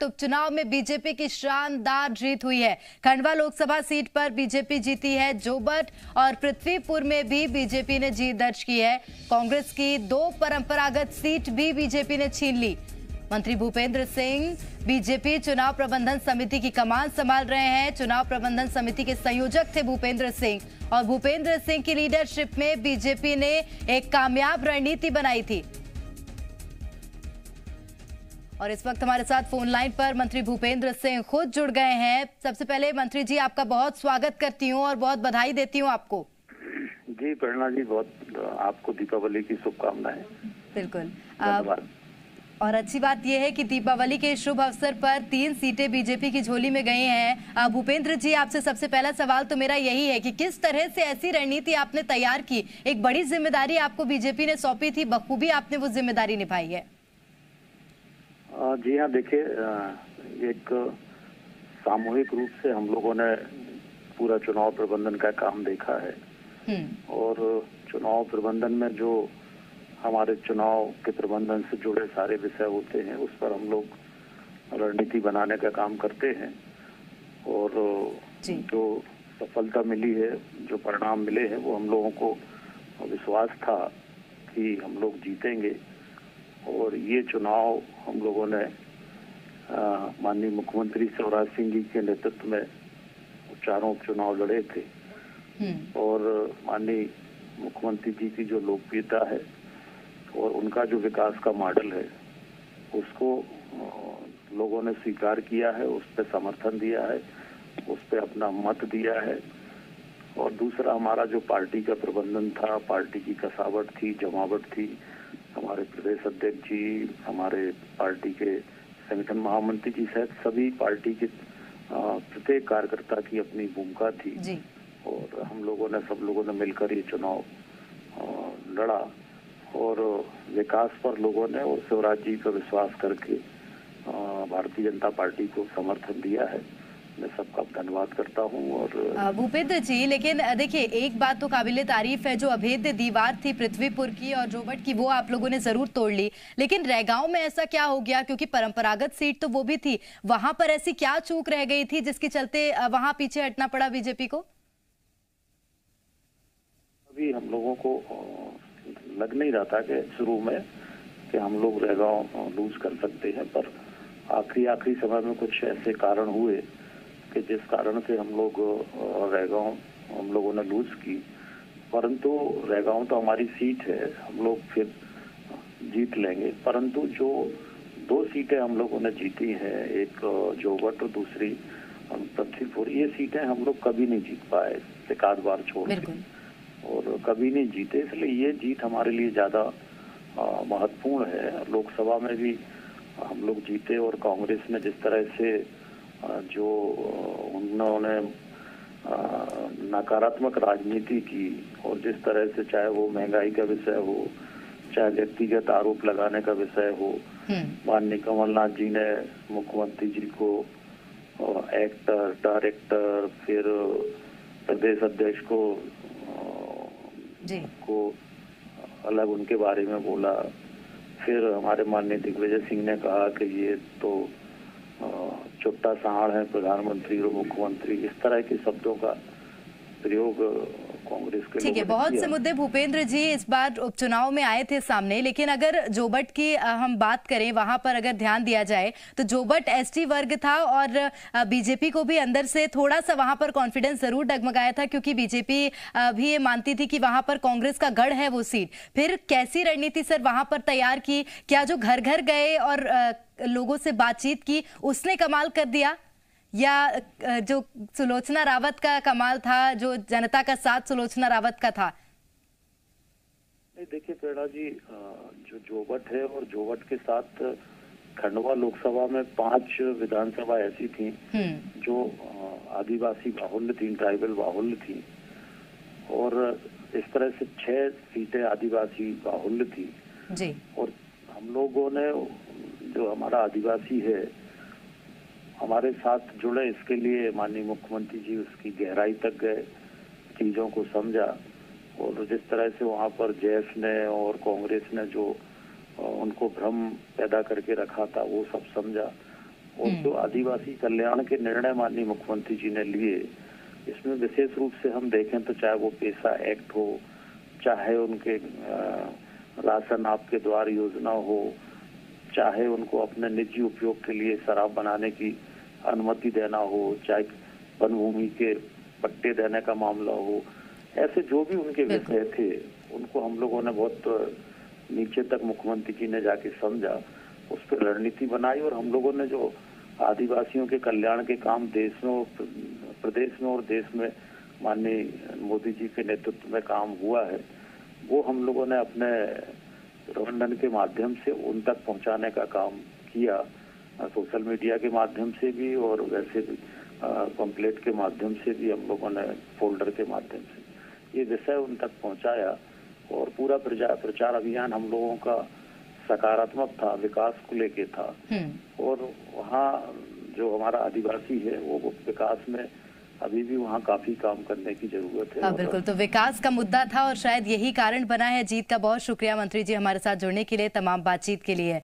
वक्त उपचुनाव में बीजेपी की शानदार जीत हुई है। खंडवा लोकसभा सीट पर बीजेपी जीती है। जोबट और पृथ्वीपुर में भी बीजेपी ने जीत दर्ज की है। कांग्रेस की 2 परंपरागत सीट भी बीजेपी ने छीन ली। मंत्री भूपेंद्र सिंह बीजेपी चुनाव प्रबंधन समिति की कमान संभाल रहे हैं। चुनाव प्रबंधन समिति के संयोजक थे भूपेंद्र सिंह और भूपेंद्र सिंह की लीडरशिप में बीजेपी ने एक कामयाब रणनीति बनाई थी। और इस वक्त हमारे साथ फोन लाइन पर मंत्री भूपेंद्र सिंह खुद जुड़ गए हैं। सबसे पहले मंत्री जी, आपका बहुत स्वागत करती हूं और बहुत बधाई देती हूं आपको। जी प्रेरणा जी, बहुत आपको दीपावली की शुभकामनाएं। बिल्कुल। और अच्छी बात यह है कि दीपावली के शुभ अवसर पर 3 सीटें बीजेपी की झोली में गई हैं। भूपेंद्र जी, आपसे सबसे पहला सवाल तो मेरा यही है कि किस तरह से ऐसी रणनीति आपने तैयार की। एक बड़ी जिम्मेदारी आपको बीजेपी ने सौंपी थी, बखूबी आपने वो जिम्मेदारी निभाई है। जी हाँ, देखिए, एक सामूहिक रूप से हम लोगों ने पूरा चुनाव प्रबंधन का काम देखा है और चुनाव प्रबंधन में जो हमारे चुनाव के प्रबंधन से जुड़े सारे विषय होते हैं उस पर हम लोग रणनीति बनाने का काम करते हैं और जो सफलता मिली है, जो परिणाम मिले हैं, वो हम लोगों को विश्वास था कि हम लोग जीतेंगे। और ये चुनाव हम लोगों ने माननीय मुख्यमंत्री शिवराज सिंह जी के नेतृत्व में चारों उपचुनाव लड़े थे और माननीय मुख्यमंत्री जी की जो लोकप्रियता है और उनका जो विकास का मॉडल है उसको लोगों ने स्वीकार किया है, उस पर समर्थन दिया है, उस पर अपना मत दिया है। और दूसरा, हमारा जो पार्टी का प्रबंधन था, पार्टी की कसावट थी, जमावट थी, हमारे प्रदेश अध्यक्ष जी, हमारे पार्टी के संगठन महामंत्री जी सहित सभी पार्टी के प्रत्येक कार्यकर्ता की अपनी भूमिका थी जी। और हम लोगों ने, सब लोगों ने मिलकर ये चुनाव लड़ा और विकास पर लोगों ने और शिवराज जी पर विश्वास करके भारतीय जनता पार्टी को समर्थन दिया है। मैं सबका धन्यवाद करता हूं। और भूपेंद्र जी, लेकिन देखिए, एक बात तो काबिले तारीफ है, जो अभेद्य दीवार थी पृथ्वीपुर की और जोबट की, वो आप लोगों ने जरूर तोड़ ली। लेकिन रैगांव में ऐसा क्या हो गया, क्योंकि परंपरागत सीट तो वो भी थी, वहां पर ऐसी क्या चूक रह गई थी जिसके चलते वहां पीछे हटना पड़ा बीजेपी को? अभी हम लोगों को लग नहीं रहा था कि शुरू में कि हम लोग रैगांव लूज कर सकते हैं, पर आखिरी समय में कुछ ऐसे कारण हुए कि जिस कारण से हम लोग रैगांव हम लोगों ने लूज की। परंतु रैगांव तो हमारी सीट है, हम लोग फिर जीत लेंगे। परंतु जो 2 सीटें हम लोगों ने जीती हैं, एक जोबट और दूसरी पृथ्वीपुर, ये सीटें हम लोग कभी नहीं जीत पाए, एक आध बार छोड़ के, और कभी नहीं जीते। इसलिए ये जीत हमारे लिए ज्यादा महत्वपूर्ण है। लोकसभा में भी हम लोग जीते और कांग्रेस ने जिस तरह से जो उन्होंने नकारात्मक राजनीति की और जिस तरह से, चाहे वो महंगाई का विषय हो, चाहे व्यक्तिगत आरोप लगाने का विषय हो, माननीय कमलनाथ जी ने मुख्यमंत्री जी को एक्टर, डायरेक्टर, फिर प्रदेश अध्यक्ष को अलग उनके बारे में बोला। फिर हमारे माननीय दिग्विजय सिंह ने कहा कि ये तो चुट्टा साढ़ है प्रधानमंत्री और मुख्यमंत्री, इस तरह के शब्दों का प्रयोग कांग्रेस के। ठीक है, बहुत से मुद्दे भूपेंद्र जी इस बार उपचुनाव में आए थे सामने, लेकिन अगर जोबट की हम बात करें, वहां पर अगर ध्यान दिया जाए तो जोबट एसटी वर्ग था और बीजेपी को भी अंदर से थोड़ा सा वहां पर कॉन्फिडेंस जरूर डगमगाया था, क्योंकि बीजेपी भी ये मानती थी कि वहां पर कांग्रेस का गढ़ है वो सीट। फिर कैसी रणनीति सर वहां पर तैयार की? क्या जो घर घर गए और लोगों से बातचीत की उसने कमाल कर दिया, या जो सुलोचना रावत का कमाल था, जो जनता का साथ सुलोचना रावत का था? नहीं, देखिए प्रेरणा जी, जो जोबट है और जोबट के साथ खंडवा लोकसभा में 5 विधानसभा ऐसी थी जो आदिवासी बाहुल्य थी, ट्राइबल बाहुल्य थी, और इस तरह से 6 सीटें आदिवासी बाहुल्य थी जी। और हम लोगों ने, जो हमारा आदिवासी है, हमारे साथ जुड़े, इसके लिए माननीय मुख्यमंत्री जी उसकी गहराई तक गए, चीजों को समझा, और जिस तरह से वहाँ पर जेएफ ने और कांग्रेस ने जो उनको भ्रम पैदा करके रखा था वो सब समझा, और जो आदिवासी कल्याण के निर्णय माननीय मुख्यमंत्री जी ने लिए, इसमें विशेष रूप से हम देखें तो चाहे वो पेशा एक्ट हो, चाहे उनके राशन आपके द्वार योजना हो, चाहे उनको अपने निजी उपयोग के लिए शराब बनाने की अनुमति देना हो, चाहे वन भूमि के पट्टे देने का मामला हो, ऐसे जो भी उनके विषय थे उनको हम लोगों ने बहुत नीचे तक मुख्यमंत्री जी ने जाके समझा, उस पर रणनीति बनाई और हम लोगों ने जो आदिवासियों के कल्याण के काम देश में, प्रदेश में और देश में माननीय मोदी जी के नेतृत्व में काम हुआ है, वो हम लोगों ने अपने प्रबंधन के माध्यम से उन तक पहुंचाने का काम किया, सोशल मीडिया के माध्यम से भी और वैसे भी पंपलेट के माध्यम से भी हम लोगों ने फोल्डर के माध्यम से ये विषय उन तक पहुंचाया और पूरा प्रचार अभियान हम लोगों का सकारात्मक था, विकास को लेके था और वहाँ जो हमारा आदिवासी है वो विकास में अभी भी वहाँ काफी काम करने की जरूरत है। हाँ बिल्कुल, तो विकास का मुद्दा था और शायद यही कारण बना है जीत का। बहुत शुक्रिया मंत्री जी हमारे साथ जुड़ने के लिए, तमाम बातचीत के लिए।